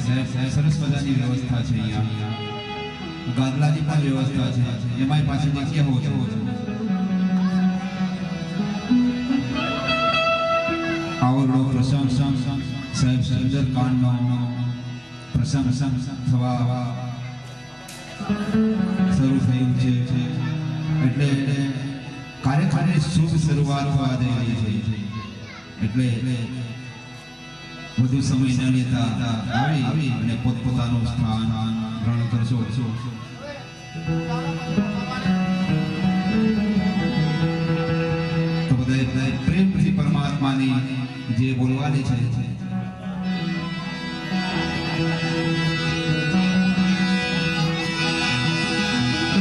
સરસ મજાની વ્યવસ્થા છે અહીંયા. ગાદલાની પણ વ્યવસ્થા છે. એમાંય પાછી જગ્યા ઓછો આવડો પ્રસંગ સાહેબ સુંદરકાંડનો પ્રસંગ થવા શરૂ થયું છે. એટલે કાર્યક્રમની શુભ શરૂઆત થવા જઈ રહી છે. એટલે વધુ સમય ન લેતા આવી અને પોતપોતાનું સ્થાન ગ્રહણ કરશો. તો બધા પ્રેમથી પરમાત્માની જે બોલવાની છે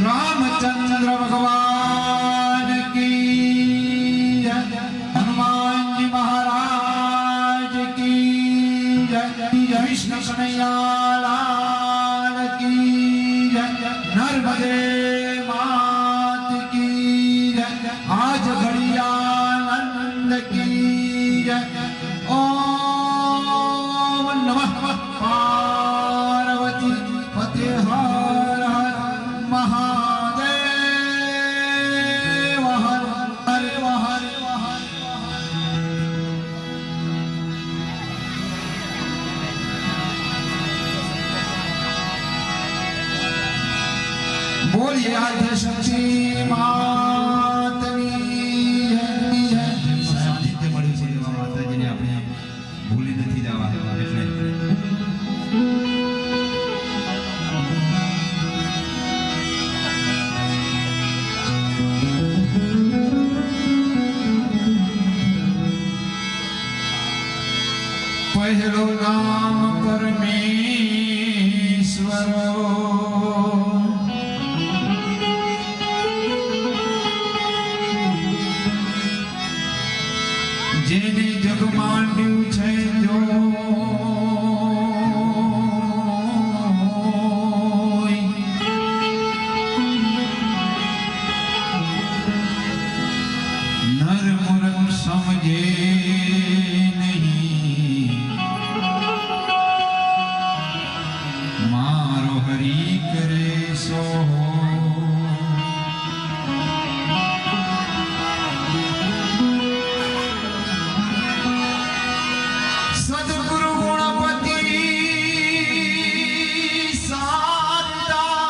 રામચંદ્ર ભગવાન કી જય, હનુમાનજી મહારાજ કી જય, વિષ્ણુ કનૈયા લાલ કી જય, નર્મદે માત કી જય, આજ ઘડિયાનંદ કી જય. ઓમ નમઃ પાર્વતી પતે હર હર મહાદેવ હર હર હર. બોલીએ આદ્ય શક્તિ માતની જય. સાનિધ્ય મળ્યું છે એવા માતાજીને આપણે ભૂલી નથી જવા. એટલે પહેલું નામ પરમેશ્વર, જેને જગ માંડ્યું છે જો નર મૂરખ સમજે નહીં, મારો હરી કરે સો. સદગુરુ ગુણપતિ સારતા,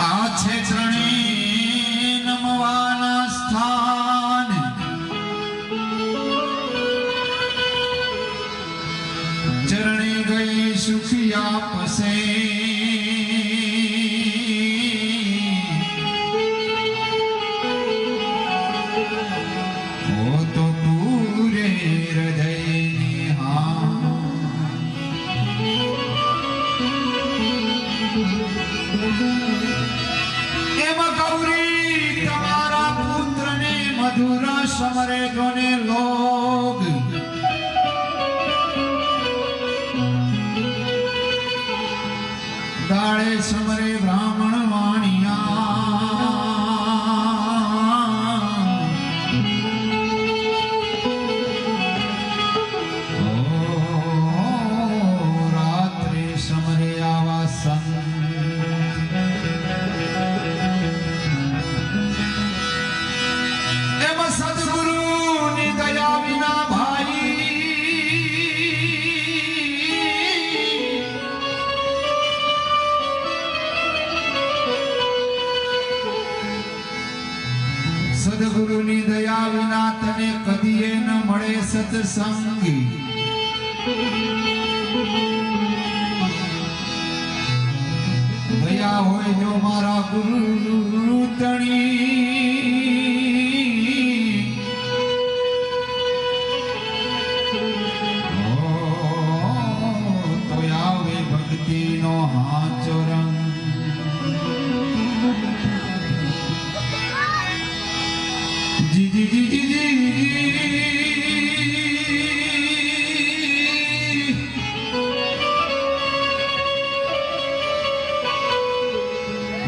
આ છે ત્રણે નમવાના સ્થાન. ચરણે ગઈ સુખિયા પસે, ઓ તો પૂરે હૃદયની હા. એમાં ગૌરી તમારા પુત્રને મધુર સમરે ગણે લોગ, દાળે સમરે બ્રાહ્મણ વાણિયા. ઓ રાત્રે સમરે આવા સંત, એમાં સદગુરુની દયા વિના ભાઈ સદગુરુની દયા વિના તને કદીએ ન મળે સત્સંગી. દયા હોય જો મારા ગુરુ તણી, તો આવે ભક્તિનો હાચો રંગ. જી જી જી જી જી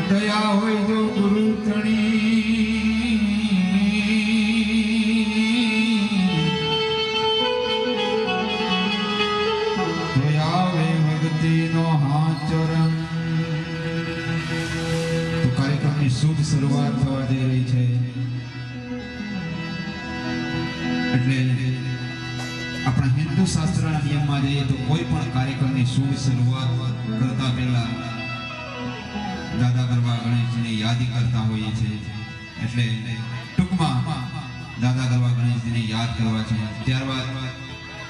દયા હોય જો ગુરુ તણી, શુભ શરૂઆત થવા જઈ રહી છે. એટલે આપણા હિન્દુ શાસ્ત્રના નિયમમાં જઈએ તો કોઈ પણ કાર્યક્રમની શુભ શરૂઆત કરતા પહેલા દાદા ગરબા ગણેશજીને યાદ કરતા હોઈએ છીએ. એટલે ટૂંકમાં દાદા ગરબા ગણેશજીને યાદ કરવા છે. ત્યારબાદ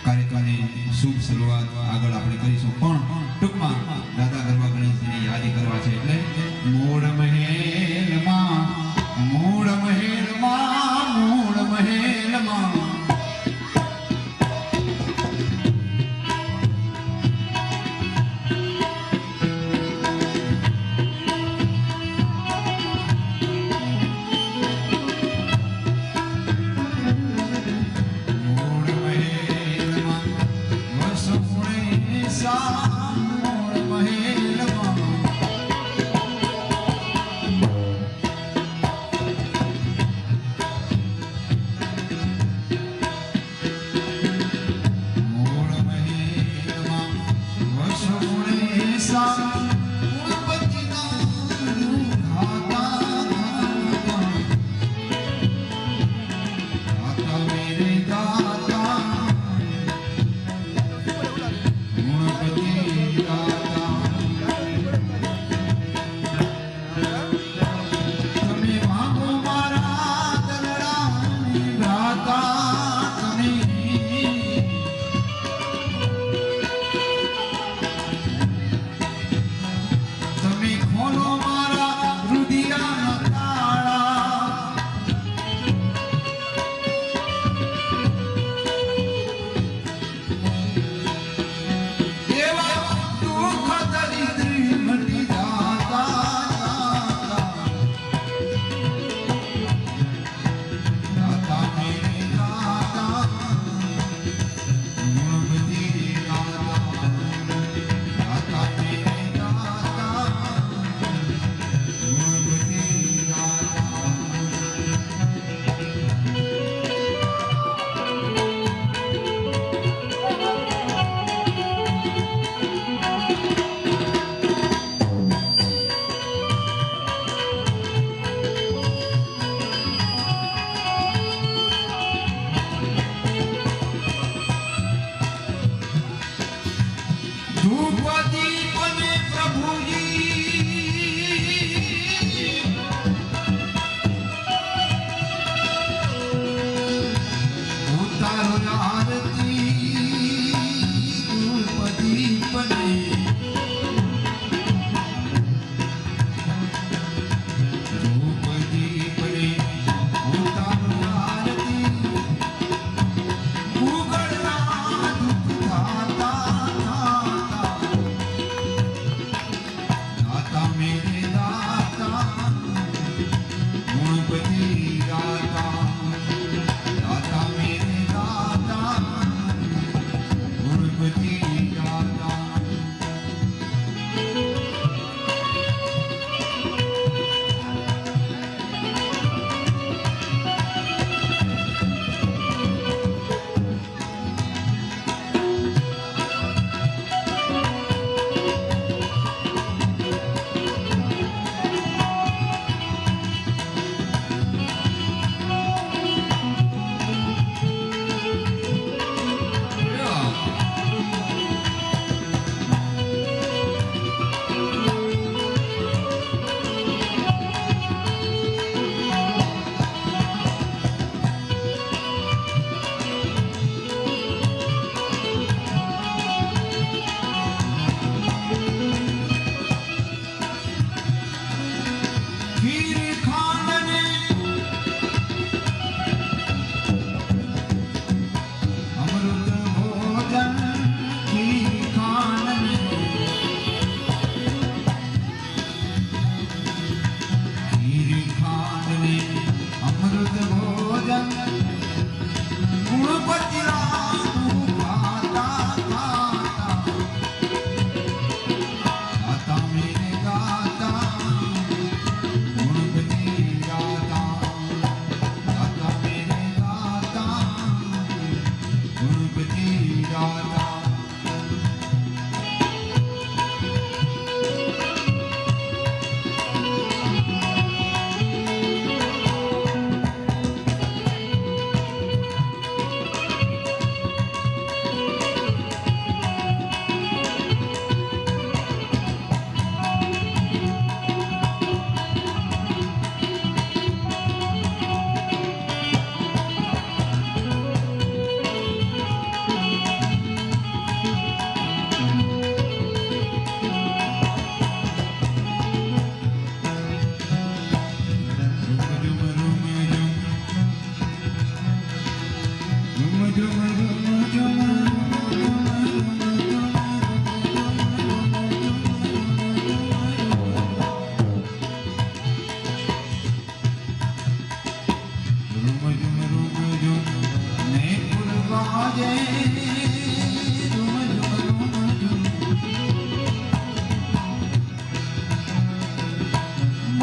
કાર્યક્રમની શુભ શરૂઆત આગળ આપણે કરીશું. પણ ટૂંકમાં દાદા ગરબા ગણેશજીને યાદ કરવા છે. એટલે મૂળ મહેલમાં મૂળ મહેલમાં મૂળ મહેલમાં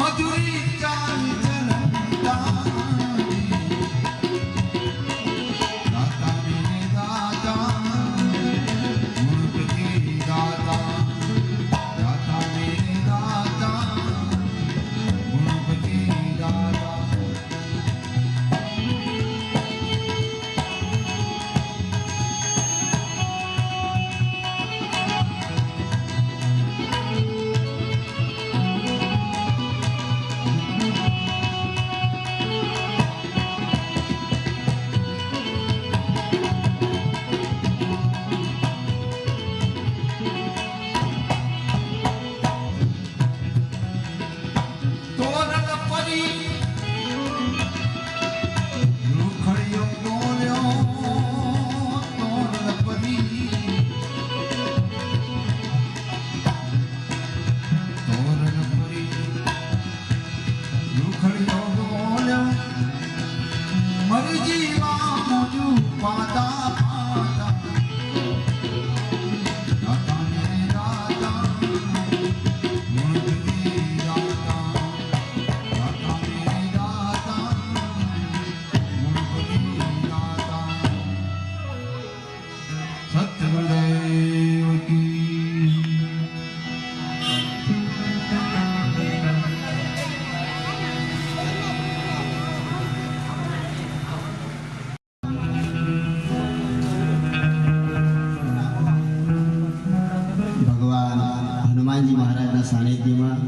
મધુરી ચાલ ચલતાની દાતા મેરે દાતા મુલ્ક કે દાતા દાતા મેરે દાતા મુલ્ક કે દાતા હનુમાનજી મહારાજના સાનિધ્યમાં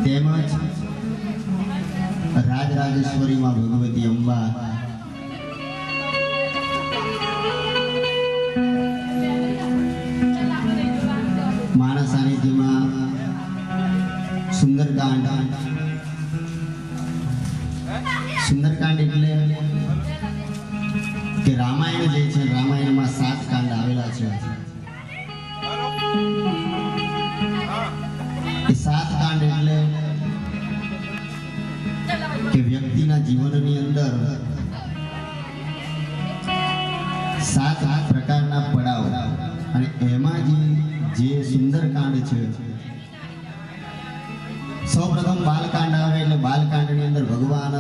તેમજ રાજરાજેશ્વરીમાં ભગવતી અંબા માના સાનિધ્યમાં સુંદરકાંડ એટલે કે રામાયણ જે છે રામાયણમાં 7 કાંડ આવેલા છે એ 7 કાંડ એટલે કે વ્યક્તિના જીવનની અંદર 7 પ્રકારના પડાવ અને એમાં જે સુંદરકાંડ છે સૌપ્રથમ બાલકાંડ આવે એટલે બાલકાંડની અંદર ભગવાન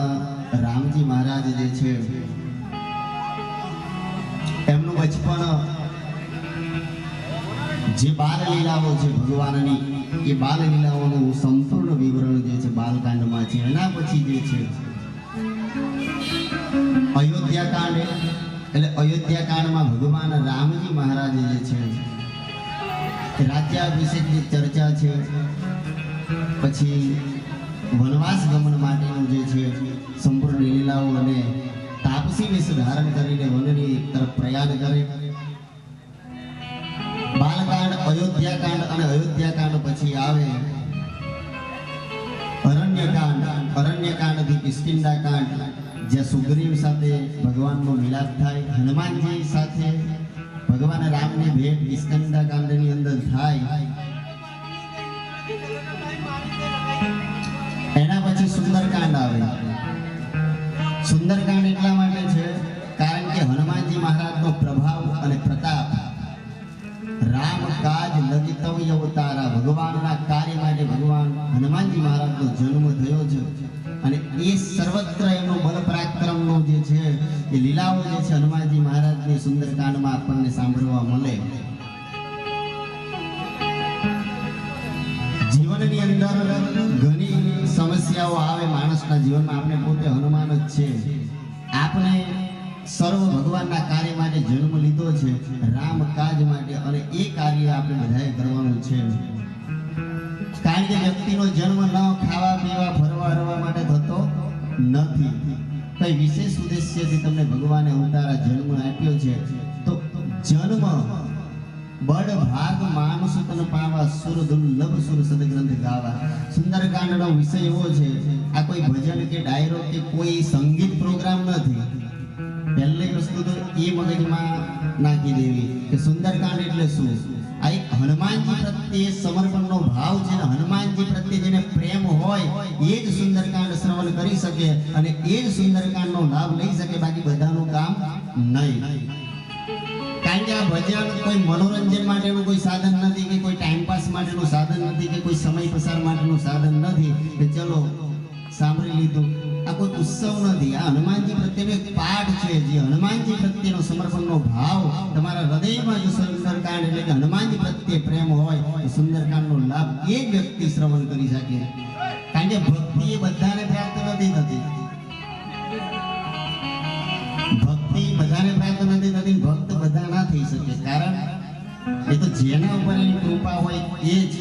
રામજી મહારાજ જે છે એમનું બચપન જે બાલ લીલાઓ છે ભગવાનની એ બાલ લીલાઓનું સંપૂર્ણ વિવરણ જે છે બાલકાંડમાં છે એના પછી જે છે અયોધ્યાકાંડ એટલે અયોધ્યાકાંડમાં ભગવાન રામજી મહારાજ જે છે રાજ્યાભિષેકની ચર્ચા છે પછી વનવાસ ગમન માટેનું જે છે સંપૂર્ણ લીલાઓ અને તાપસી વેશ ધારણ કરીને વનની તરફ પ્રયાણ કરે બાલકાંડ અયોધ્યાકાંડ અને અયોધ્યાકાંડ પછી આવે અરણ્યકાંડથી કિષ્કિંધાકાંડ જ્યાં સુગ્રીવ સાથે ભગવાનનો મિલાપ થાય હનુમાનજી સાથે ભગવાન રામની ભેટ કિષ્કિંધાકાંડની અંદર થાય એના પછી સુંદરકાંડ આવે સુંદરકાંડ એટલા માટે છે કારણ કે હનુમાનજી મહારાજનો પ્રભાવ અને પ્રતાપ રામ કાજ લગિતવ્ય અવતારા ભગવાનના કાર્ય માટે ભગવાન હનુમાનજી મહારાજનો જન્મ થયો છે અને એ સર્વત્ર એમનો બળ પરાક્રમનો જે છે એ લીલાઓ જે છે હનુમાનજી મહારાજની સુંદરકાંડમાં આપણને સાંભળવા મળે જીવનની અંદર ઘણી સમસ્યાઓ આવે માણસના જીવનમાં આપણે પોતે હનુમાન જ છે આપણે સર્વ ભગવાનના કાર્ય માટે જન્મ લીધો છે રામ કાજ માટે અને એ કાર્ય આપણે બધાએ કરવાનું છે કારણ કે વ્યક્તિનો જન્મ ન ખાવા પીવા ફરવા હરવા માટે થતો નથી કઈ વિશેષ ઉદ્દેશ્યથી તમને ભગવાને અવતારા જન્મ આપ્યો છે તો જન્મ બડ ભાગ માનુષ તન પાવા સુર દુર્લભ સુર સદગ્રંથ ગાવા સુંદરકાંડનો વિષય એવો છે આ કોઈ ભજન કે ડાયરો કે કોઈ સંગીત પ્રોગ્રામ નથી પહેલી વસ્તુ તો એ મગજમાં નાખી દેવી કે સુંદરકાંડ એટલે શું આ એક હનુમાનજી પ્રત્યે સમર્પણનો ભાવ છે ને હનુમાનજી પ્રત્યે જેને પ્રેમ હોય એ જ સુંદરકાંડ શ્રવણ કરી શકે અને એ જ સુંદરકાંડનો લાભ લઈ શકે બાકી બધાનું કામ નહીં કારણ કે આ ભજન કોઈ મનોરંજન માટેનું કોઈ સાધન નથી, કે કોઈ ટાઈમ પાસ માટેનું સાધન નથી, કે કોઈ સમય પસાર માટેનું સાધન નથી કે ચલો સાંભળી લીધું. આ કોઈ ઉત્સવ નથી. આ હનુમાનજી પ્રત્યેનો એક પાઠ છે. જે હનુમાનજી પ્રત્યેનો સમર્પણનો ભાવ તમારા હૃદયમાં જો સુંદરકાંડ એટલે કે હનુમાનજી પ્રત્યે પ્રેમ હોય તો સુંદરકાંડનો લાભ એ જ વ્યક્તિ શ્રવણ કરી શકે. કારણ કે ભક્તિ એ બધાને પ્રાપ્ત નથી થતી. ભક્તિ બધાને પ્રાપ્ત નથી થતી. ભક્ત બધા ના થઈ શકે. કારણ એ તો જેના ઉપર એની કૃપા હોય એ જ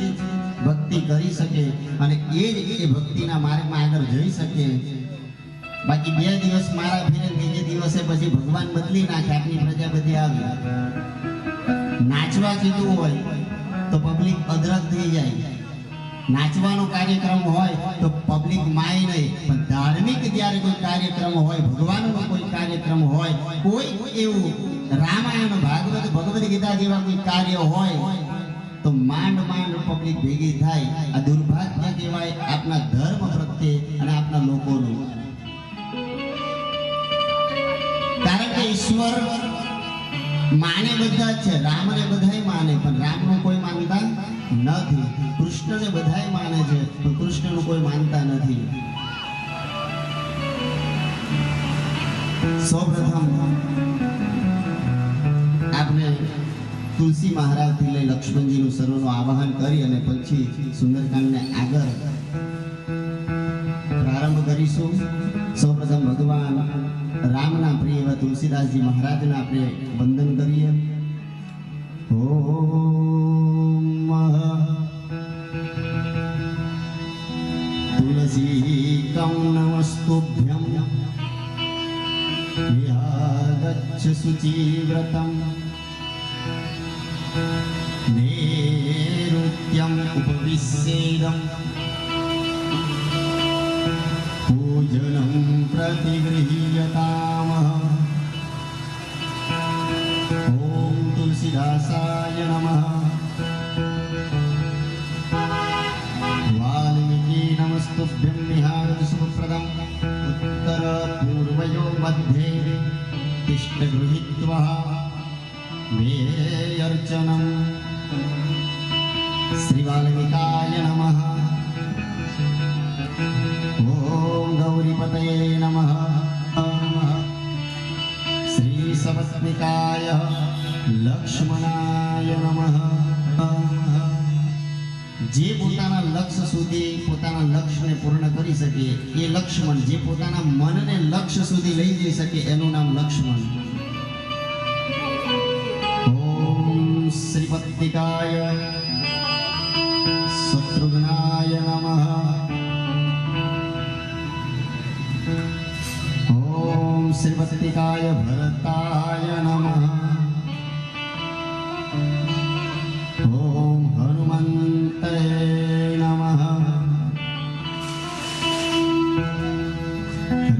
ભક્તિ કરી શકે અને એ જ એ ભક્તિના માર્ગમાં આગળ જઈ શકે. બાકી 2 દિવસ મારા ફેરે બીજે દિવસે પછી ભગવાન બદલી નાખે. આપની પ્રજા બધી આવી નાચવા કીધું હોય તો પબ્લિક અદ્રક થઈ જાય. નાચવાનો કાર્યક્રમ હોય તો પબ્લિક માય નહીં. પણ ધાર્મિક જ્યારે કોઈ કાર્યક્રમ હોય, ભગવાનનો કોઈ કાર્યક્રમ હોય, કોઈ એવું રામાયણ, ભાગવત, ભગવદ ગીતા જેવા કોઈ કાર્ય હોય તો માંડ પબ્લિક ભેગી થાય. આ દુર્ભાગ્ય કહેવાય આપના ધર્મ પ્રત્યે અને આપના લોકોનું. કારણ કે ઈશ્વર માને બધા જ છે. રામને બધાય માને પણ રામનું કોઈ માનતા નથી. કૃષ્ણને બધાય માને છે પણ કૃષ્ણનું કોઈ માનતા નથી. સૌપ્રથમ આપણે તુલસી મહારાજથી લઈ લક્ષ્મણજીનું સર્વનું આવાહન કરી અને પછી સુંદરકાંડને આગળ પ્રારંભ કરીશું. સૌપ્રથમ ભગવાન રામના પ્રિય એવા તુલસીદાસજી મહારાજને આપણે વંદન કરીએ. ઓમ તુલસીકં નમસ્તુભ્યં યાગચ્છ શુચિવ્રતં नैऋत्यम् उपविश्येदं पूजनं प्रतिगृह्यतामः. ॐ तुलसीदासाय नमः. वाल्मीकि नमस्तुभ्यं विहारसुप्रदम् उत्तरपूर्वयो मध्ये तिष्ठ गृहीत्वा मे अर्चनम्. श्री वाल्मीकाय नमः. ओम गौरीपतये नमः. श्री सपत्निकाय लक्ष्मणाय नमः. જે પોતાના લક્ષ્ય સુધી પોતાના લક્ષ્યને પૂર્ણ કરી શકે એ લક્ષ્મણ. જે પોતાના મનને લક્ષ્ય સુધી લઈ જઈ શકે એનું નામ લક્ષ્મણ. श्रीपत्निकाय शत्रुघ्नाय नमः. ओम श्रीपत्निकाय भरताय नमः. ओम हनुमन्ते नमः.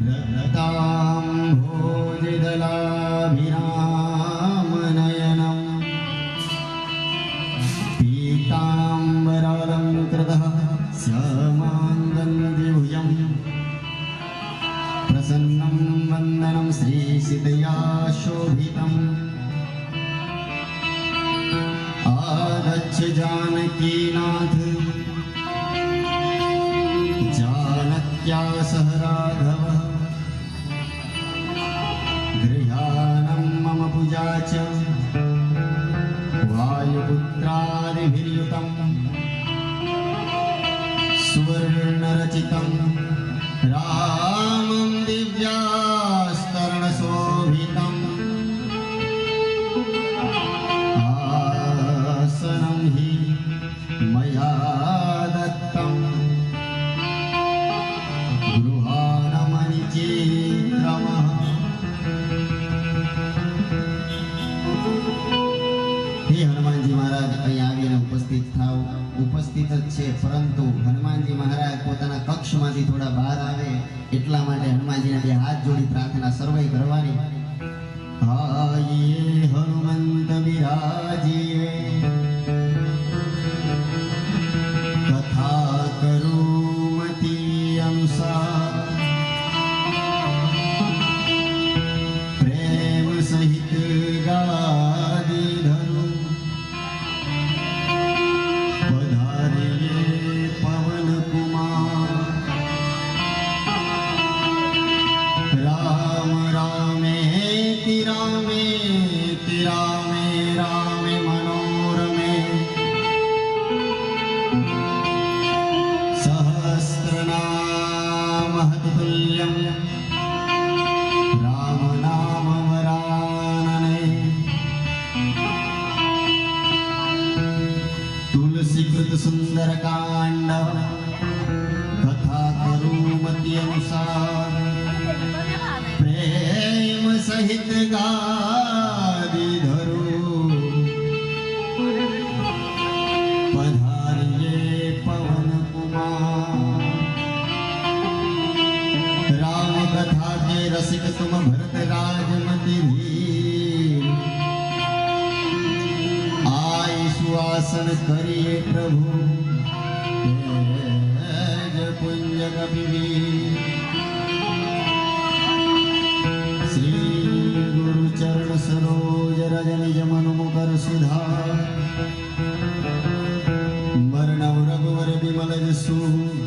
रक्ताम्भोजदलाभिरामनयनम् पीताम्बरालङ्कृतः श्यामाङ्गन्दिभुजं प्रसन्नं वन्दनं श्रीसीतया शोभितम्. आगच्छ जानकीनाथ जानक्या सह राघवः. गृहाणं मम पूजा च वायुपुत्रादिभिर्युतं सुवर्णरचितं रामं दिव्यास्तरणशोभितम्. आसनं हि मया दत्तं गृहाणमणिचित्रमः. हे हनुमानजी महाराज અહીં આવીને ઉપસ્થિત થાવ. ઉપસ્થિત જ છે પરંતુ હનુમાનજી મહારાજ પોતાના કક્ષમાંથી થોડા બહાર આવે એટલા માટે હનુમાનજીને 2 હાથ જોડી પ્રાર્થના સર્વે કરવાની. આયે હનુમંત વિરાજીએ કથા કરુમતી અનુસાર પ્રેમ સહિત ગાદી तुम भरत राजमति धीर आय सुआसन करिए प्रभु तेज पुंज कपिवीर श्री गुरु चरण सरोज रज निज मन मुकर सुधार मरणव रघुवर विमल जसु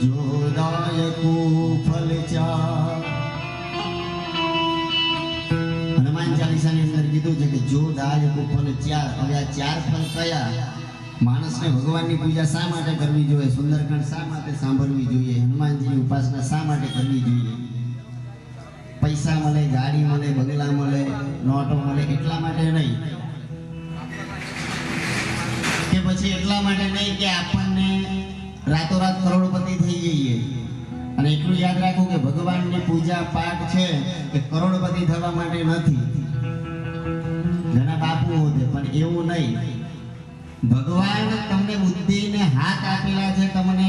जो दायको फल चार हनुमान चालीसा ની અંદર કીધું છે કે જો દાયકો ફલ ચાર હવે આ ચાર ફલ કયા માણસને ભગવાનની પૂજા શા માટે કરવી જોઈએ સુંદરકાંડ શા માટે સાંભળવી જોઈએ હનુમાનજીની ઉપાસના શા માટે કરવી જોઈએ પૈસા મળે ગાડી મળે બંગલા મળે નોટો મળે એટલા માટે નહીં કે પછી એટલા માટે નહીં કે આપણને રાતોરાત કરોડપતિ થઈ જઈએ અને એટલું યાદ રાખવું કે ભગવાનની પૂજા પાઠ છે કે કરોડપતિ થવા માટે નથી ઘણા બાપુ હોતે પણ એવું નહીં ભગવાન તમને બુદ્ધિને હાથ આપેલા છે તમને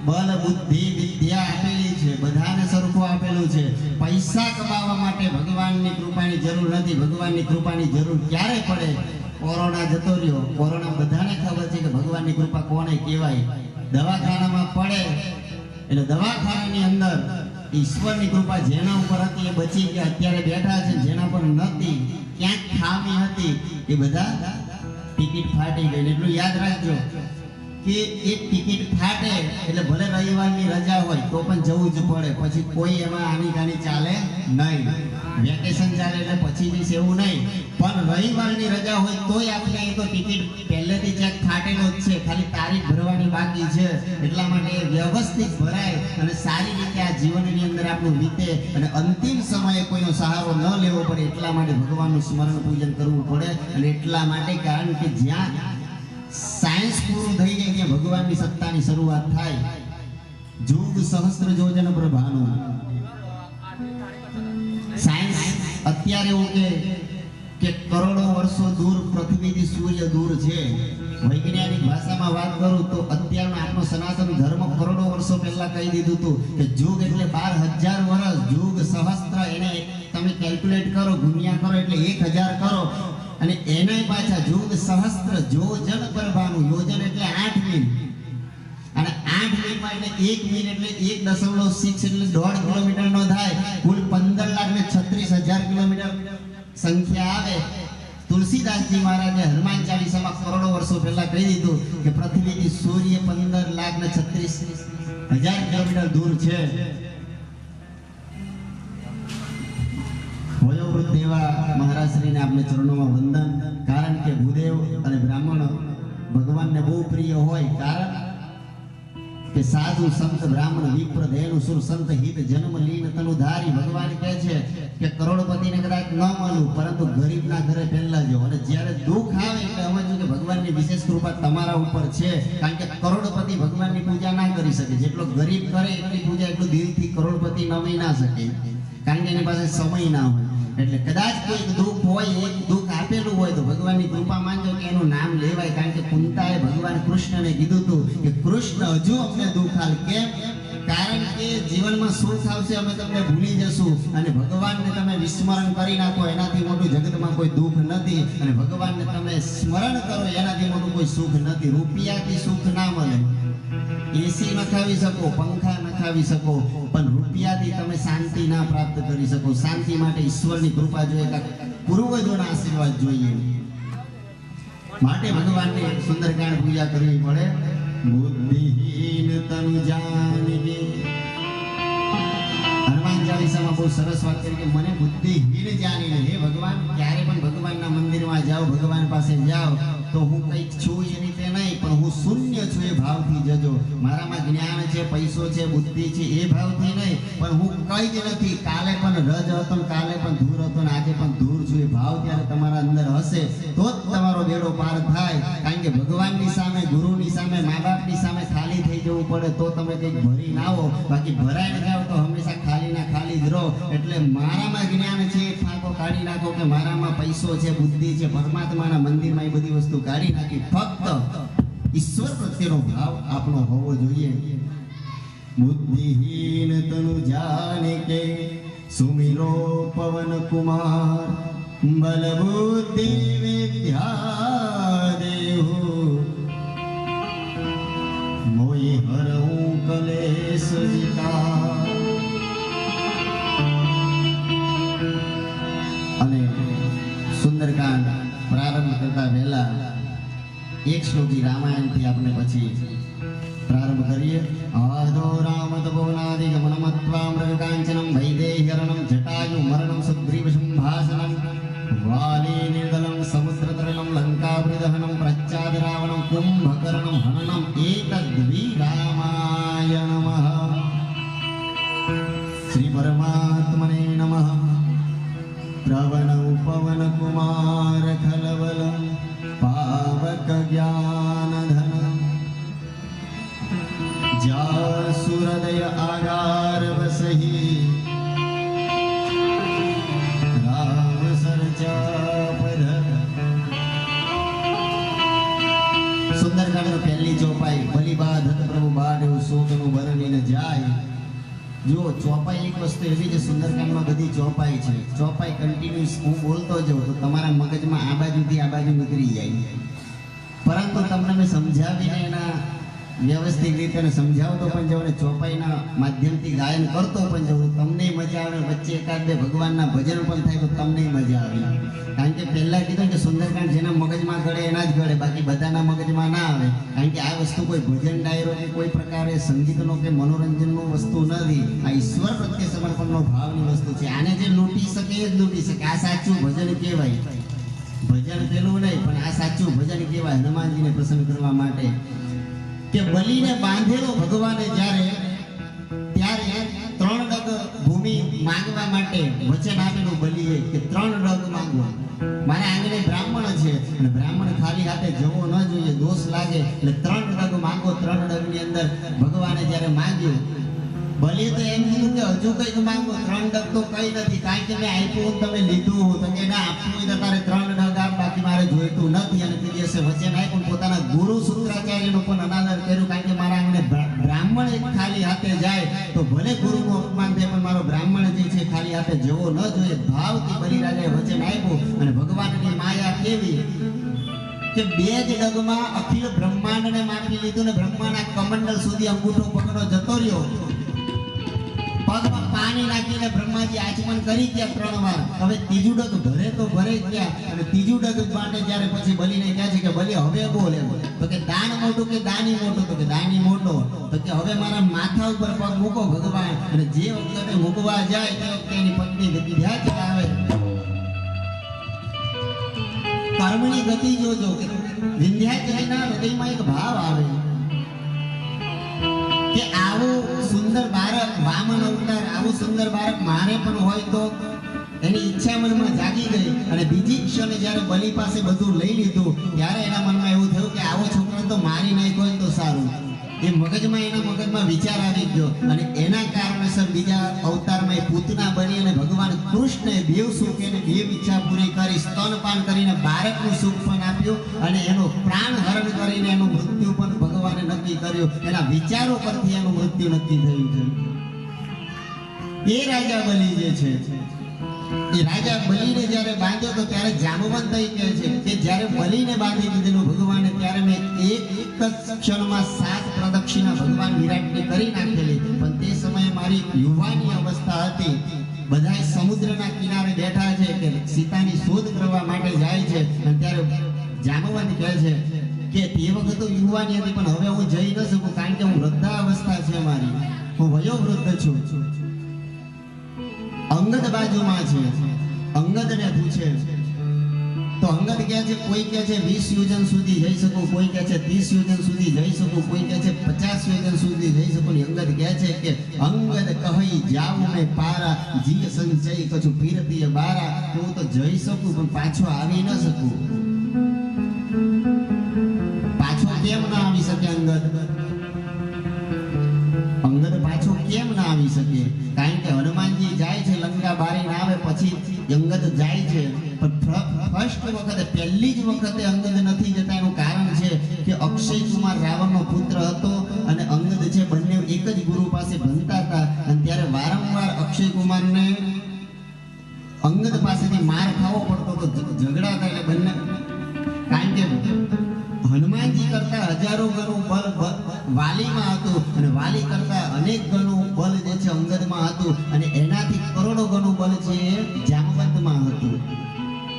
બળ બુદ્ધિ વિદ્યા આપેલી છે બધાને સરખું આપેલું છે પૈસા કમાવા માટે ભગવાનની કૃપાની જરૂર નથી ભગવાનની કૃપાની જરૂર ક્યારે પડે કોરોના જતો રહ્યો કોરોના બધાને ખબર છે કે ભગવાનની કૃપા કોને કહેવાય દવાખાનામાં પડે એટલે દવાખાનાની અંદર ઈશ્વરની કૃપા જેના ઉપર હતી એ બચી ગયા અત્યારે બેઠા છે જેના પર નહોતી ક્યાંક ખામી હતી એ બધા ટિકિટ ફાટી ગઈ એટલું યાદ રાખજો કે એક ટિકિટ ફાટે એટલે ભલે રવિવારની રજા હોય તો પણ જવું જ પડે પછી કોઈ એમાં આની ગાની ચાલે નહીં વેકેશન ચાલે એટલે પછી જઈશ એવું નહીં પણ રવિવારની રજા હોય તોય આપણે અહીં તો ટિકિટ પહેલેથી ચેક ફાટેલો જ છે ખાલી તારીખ ભરવાની બાકી છે એટલા માટે વ્યવસ્થિત ભરાય અને સારી રીતે આ જીવનની અંદર આપણું વીતે અને અંતિમ સમયે કોઈનો સહારો ન લેવો પડે એટલા માટે ભગવાનનું સ્મરણ પૂજન કરવું પડે અને એટલા માટે કારણ કે જ્યાં સાયન્સ પૂરું થઈ જાય ત્યાં ભગવાનની સત્તાની શરૂઆત થાય જુગ સહસ્ત્ર યોજન પ્રભાનું સાયન્સ અત્યારે એવું કે કરોડો વર્ષો દૂર પૃથ્વીથી સૂર્ય દૂર છે વૈજ્ઞાનિક ભાષામાં વાત કરું તો અત્યારનો આપણો સનાતન ધર્મ કરોડો વર્ષો પહેલા કહી દીધું હતું કે યુગ એટલે 12,000 વર્ષ યુગ સહસ્ત્ર એને તમે કેલ્ક્યુલેટ કરો ગુણ્યા કરો એટલે 1000 કરો અને એને પાછા યુગ સહસ્ત્ર યોજન કરવાનું યોજન એટલે 8 મીલ અને 8 મીલમાં એટલે 1 મીલ એટલે 1.6 એટલે 1.5 કિલોમીટર નો થાય કુલ 15,36,000 કિલોમીટર સંખ્યા આવે તુલસીદાસજી મહારાજે હનુમાન ચાલીસામાં કરોડો વર્ષો પહેલા કહી દીધું કે પૃથ્વીથી સૂર્ય 15,36,000 કિલોમીટર દૂર છે વયોવૃદ્ધ દેવા મહારાજ શ્રીને આપણે ચરણોમાં વંદન કારણ કે ભૂદેવ અને બ્રાહ્મણ ભગવાનને બહુ પ્રિય હોય કારણ કે સાધુ સંત બ્રાહ્મણ વિપ્ર ધેનુ સુર સંત હિત જન્મ લીન તનુ ધારી ભગવાન કહે છે કે કરોડપતિને કદાચ ન મળું પરંતુ ગરીબના ઘરે પહેલા જાઓ અને જ્યારે દુઃખ આવે એટલે સમજો કે ભગવાનની વિશેષ કૃપા તમારા ઉપર છે કારણ કે કરોડપતિ ભગવાનની પૂજા ના કરી શકે જેટલો ગરીબ કરે એટલી પૂજા એટલું દિલથી કરોડપતિ નમી ના શકે કારણ કે એની પાસે સમય ના હોય એટલે કદાચ કોઈ દુઃખ હોય એક દુઃખ આપેલું હોય તો ભગવાનની કૃપા માનજો કે એનું નામ લેવાય કારણ કે કુંતાએ ભગવાન કૃષ્ણને કીધું હતું કે કૃષ્ણ હજુ અમને દુઃખ હાલ કેમ કારણ કે જીવનમાં સુખ આવશે અમે તમને ભૂલી જશું અને ભગવાનને તમે વિસ્મરણ કરી નાખો એનાથી મોટું જગતમાં કોઈ દુઃખ નથી અને ભગવાનને તમે સ્મરણ કરો એનાથી મોટું કોઈ સુખ નથી રૂપિયાથી સુખ ના મળે એસી નખાવી શકો પંખા નખાવી શકો પણ રૂપિયાથી તમે શાંતિ ના પ્રાપ્ત કરી શકો શાંતિ માટે ઈશ્વરની કૃપા જોઈએ પૂર્વજોના આશીર્વાદ જોઈએ માટે ભગવાનની સુંદરકાંડ પૂજા કરવી પડે બુદ્ધિહીન તનુ જાનકે હનુમાન ચાલીસામાં બહુ સરસ વાત કરી કે મને બુદ્ધિહીન જાણીને હે ભગવાન ક્યારે પણ ભગવાનના મંદિરમાં જાઓ ભગવાન પાસે જાઓ તો હું કંઈક છું એ રીતે નહીં પણ હું શૂન્ય છું એ ભાવથી જજો મારામાં જ્ઞાન છે પૈસો છે બુદ્ધિ છે એ ભાવથી નહીં પણ હું કંઈ જ નથી કાલે પણ રજ હતો ને કાલે પણ ધૂર હતો ને આજે પણ ધૂર છું એ ભાવ ત્યારે તમારા અંદર હશે તો જ તમારો બેડો પાર થાય કારણ કે ભગવાનની સામે ગુરુની સામે મા બાપની સામે ખાલી થઈ જવું પડે તો તમે કંઈક ભરી ના આવો બાકી ભરાઈને જાઓ તો હંમેશા ખાલી ના ખાલી જ રહો એટલે મારામાં જ્ઞાન છે એ ફાંકો કાઢી નાખો કે મારામાં પૈસો છે બુદ્ધિ છે પરમાત્માના મંદિરમાં એ બધી વસ્તુ કાઢી નાખી ફક્ત ઈશ્વર પ્રત્યેનો ભાવ આપણો હોવો જોઈએ બુદ્ધિહીન તનુ જાને કે સુમિરો પવન કુમાર બલ બુદ્ધિ વિદ્યા દેહુ મોય હરઉં કલેશ જીતા. અને સુંદરકાંડ પ્રારંભ કરતા પહેલા એક શ્લોકી રામાયણથી આપણે પછી પ્રારંભ કરીએ. આદો રામ તપોનાદિ ગમનમત્વા મૃગકાંચનમ વૈદેહ્યરણમ જટાયુ મરણમ સુગ્રીવ સંભાષણમ વાલી નિર્દલમ સમુદ્રતરણમ લંકાવૃદહનમ પ્રચ્છાદ રાવણમ કુંભકર્ણમ હનનમ એતદ્વી રામાય નમઃ. શ્રી પરમાત્મને નમઃ. પ્રવણૌ પવન કુમાર ખલવલમ પાવક જ્ઞાનધન જાસુરદય આગાર વસહી રામ સરચાપધ. સુંદરકાંડની પહેલી ચોપાઈ ભલી બાદ હત પ્રભુ બાડ્યું શોકનું બરણીને જાય. જો ચોપાઈ એક વસ્તુ એવી છે, સુંદરકાંડમાં બધી ચોપાઈ છે. ચોપાઈ કન્ટિન્યુઅસ હું બોલતો જાઉં તો તમારા મગજમાં આ બાજુથી આ બાજુ નીકળી જાય, પરંતુ તમને મેં સમજાવીને એના વ્યવસ્થિત રીતે સમજાવતો પણ જાઉં ને ચોપાઈના માધ્યમથી ગાયન કરતો પણ જાઉં તમને મજા આવે. વચ્ચે એકાદ બે ભગવાનના ભજન પણ થાય તો તમને મજા આવે. કારણ કે પહેલાં કીધું કે સુંદરકાંડ જેના મગજમાં ગળે એના જ ગળે, બાકી બધાના મગજમાં ના આવે. કારણ કે આ વસ્તુ કોઈ ભજન ડાયરો કે કોઈ પ્રકારે સંગીતનો કે મનોરંજનનો વસ્તુ નથી. આ ઈશ્વર પ્રત્યે સમર્પણનો ભાવની વસ્તુ છે. આને જે લૂંટી શકે એ જ લૂંટી શકે. આ સાચું ભજન કહેવાય. ભજન પેલું નહીં, પણ આ સાચું ભજન કહેવાય હનુમાનજીને પ્રસન્ન કરવા માટે. કે બલીને બાંધેલો ભગવાને ત્યારે 3 ડગ ભૂમિ માંગવા માટે વચન આપેલું બલીએ કે 3 ડગ માંગો. મારા આંગણે બ્રાહ્મણ છે અને બ્રાહ્મણ ખાલી હાથે જવો ન જોઈએ, દોષ લાગે, એટલે 3 ડગ માંગો. 3 ડગની અંદર ભગવાને જ્યારે માંગ્યું, બલીએ તો એમ કીધું કે હજુ કંઈક માંગો, 3 ડગ તો કઈ નથી, કારણ કે મેં આપ્યું તમે લીધું. તો કે ના, આપવું હોય તો તારે 3 ડગ આપ, બાકી મારે જોઈતું નથી. અને તે દિવસે વચન આપ્યું. પોતાના ગુરુ શુક્રાચાર્યનો પણ અનાદર કર્યું, કારણ કે મારા આંગણે બ્રાહ્મણ એક ખાલી હાથે જાય તો ભલે ગુરુનું અપમાન થાય, પણ મારો બ્રાહ્મણ જે છે ખાલી હાથે જવો ન જોઈએ. ભાવથી બલિરાજાએ વચન આપ્યું. અને ભગવાનની માયા કેવી કે 2 જ ડગમાં અખિલ બ્રહ્માંડને માપી લીધું ને બ્રહ્માના કમંડલ સુધી અંગૂઠો પકડો જતો રહ્યો. પગમાં પાણી નાખીને બ્રહ્માજી આચમન કરી ગયા 3 વાર. હવે ત્રીજું ડગ ભરે તો ભરે ગયા. અને ત્રીજું ડગ માટે જ્યારે પછી બલીને કહે છે કે બલી હવે બોલ એમ. તો કે દાન મોટું કે દાની મોટું? તો કે દાની મોટો. તો કે હવે મારા માથા ઉપર પગ મૂકો ભગવાન. અને જે વખતે મૂકવા જાય તે વખતે એની પત્ની વિદ્યા ચલાવે. કર્મની ગતિ જોજો કે વિંધ્યાચલના હૃદયમાં એક ભાવ આવે કે આવું સુંદર બાળક, વામન અવતાર, આવું સુંદર બાળક મારે પણ હોય તો. એની ઈચ્છા મનમાં જાગી ગઈ. અને બીજી ક્ષણે જ્યારે બલિ પાસે બધું લઈ લીધું ત્યારે એના મનમાં એવું થયું કે આવો છોકરો તો મારી નાખ્યો તો સારું. એ એના મગજમાં વિચાર આવી ગયો. અને એના કારણસર બીજા અવતારમાં એ પૂતના બની અને ભગવાન કૃષ્ણે દેવ સુખ એને દેવ ઈચ્છા પૂરી કરી, સ્તનપાન કરીને બાળકનું સુખ પણ આપ્યું. અને એનો પ્રાણ હરણ કરીને એનું મૃત્યુ પણ ભગવાને નક્કી કર્યું. એના વિચારો પરથી એનું મૃત્યુ નક્કી થયું છે. એ રાજા બલિ જે છે, એ રાજા બલિને જ્યારે બાંધ્યો તો ત્યારે જામવંત કહે છે કે જ્યારે બલિને બાંધી દીધેલું ભગવાને, ત્યારે મેં એક જ ક્ષણમાં 7 પ્રદક્ષિણા ભગવાન વિરાટને કરી નાખેલી. પણ તે સમયે મારી યુવાની અવસ્થા હતી. બધા સમુદ્રના કિનારે બેઠા છે કે સીતાની શોધ કરવા માટે જાય છે. અને ત્યારે જામવંત કહે છે કે તે વખત તો યુવાની હતી, પણ હવે હું જઈ ન શકું, કારણ કે હું વૃદ્ધાવસ્થા છે મારી, હું વયોવૃદ્ધ છું. અંગદ બાજુમાં છે. અંગદને પૂછે તો અંગદ કહે છે, કોઈ કહે છે 20 યોજન સુધી જઈ શકું, કોઈ કહે છે 30 યોજન સુધી જઈ શકું, કોઈ કહે છે 50 યોજન સુધી જઈ શકું. અંગદ કહે છે કે અંગદ કહી જાઉં મેં પારા, જીય સંચય કછું પીરતીય બારા. હું તો જઈ શકું પણ પાછો આવી ન શકું. પાછો કેમ ના આવી શકે અંગદ? અંગદ પાછો કેમ ના આવી શકે? કારણ કે હનુમાનજી જાય છે, લંકા બારી ના આવે પછી અંગદ જાય છે. પણ ફર્સ્ટ વખતે, પહેલી જ વખતે અંગદ નથી જતા. એનું કારણ છે કે અક્ષય કુમાર રાવણનો પુત્ર હતો અને અંગદ છે, બંને એક જ ગુરુ પાસે ભણતા હતા. અને ત્યારે વારંવાર અક્ષય કુમારને અંગદ પાસેથી માર ખાવો પડતો તો ઝઘડા હતા એટલે બંને, કારણ કે હનુમાનજી કરતા હજારો ગણું બળ વાલીમાં હતું અને વાલી કરતા અનેક ગણું બળ જે છે અંગદમાં હતું અને એનાથી કરોડો ગણું બળ છે એ જામવંતમાં હતું.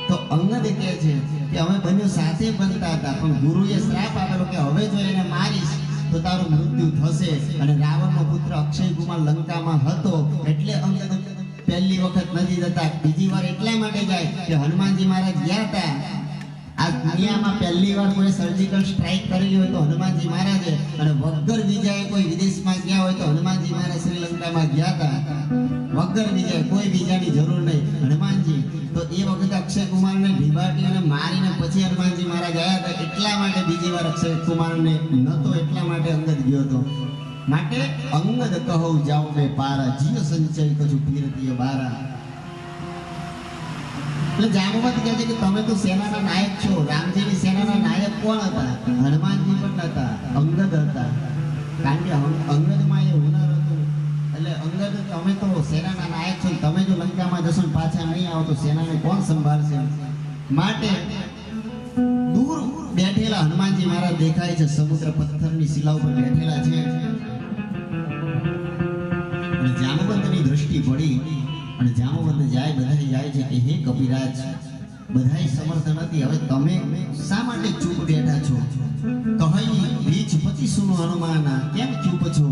તો અંગદ કહે છે કે અમે બંને સાથે બનતા હતા, પણ ગુરુએ શ્રાપ આપેલો કે હવે જો એને મારીશ તો તારું મૃત્યુ થશે. અને રાવણનો પુત્ર અક્ષય કુમાર લંકામાં હતો એટલે અંગદ પહેલી વખત નથી જતા, બીજી વાર એટલા માટે જાય કે હનુમાનજી મહારાજ ગયા હતા. આ દુનિયામાં પહેલી વાર કોઈ સર્જિકલ સ્ટ્રાઇક કરેલી હોય તો હનુમાનજી મહારાજે, અને વગર વિજયે કોઈ વિદેશમાં ગયા હોય તો હનુમાનજી મહારાજ શ્રીલંકામાં ગયા હતા. વગર વિજય, કોઈ બીજાની જરૂર નહીં. હનુમાનજી તો એ વખતે અક્ષય કુમારને ભીભાટી અને મારીને પછી હનુમાનજી મહારાજ ગયા હતા. એટલા માટે બીજી વાર અક્ષય કુમારને નતો, એટલા માટે અંગદ ગયો હતો. માટે અંગદ કહો જાઓ બે પારા, જીવ સંચય કછુ પીરતીય બારા. એટલે જામવંત કહે છે કે તમે તો સેનાના નાયક છો. રામજીની સેનાના નાયક કોણ હતા? હનુમાનજી પણ હતા, અંગદ હતા. કારણ કે અંગદમાં એ હુનર હતું. એટલે અંગદ તમે તો સેનાના નાયક છો, તમે જો લંકામાં જશો ને પાછા નહીં આવો તો સેનાને કોણ સંભાળશે? માટે દૂર બેઠેલા હનુમાનજી મહારાજ દેખાય છે, સમુદ્ર પથ્થરની શિલા ઉપર બેઠેલા છે. અને જામવંતની દૃષ્ટિ પડી અને જામવંત જાય, બધા જાય છે કે હે કપિરાજ, બધાય સમર્થ નથી, હવે તમે શા માટે ચૂપ બેઠા છો? કહી બીજ પચીસુનું હનુમાના, કેમ ચૂપ છો?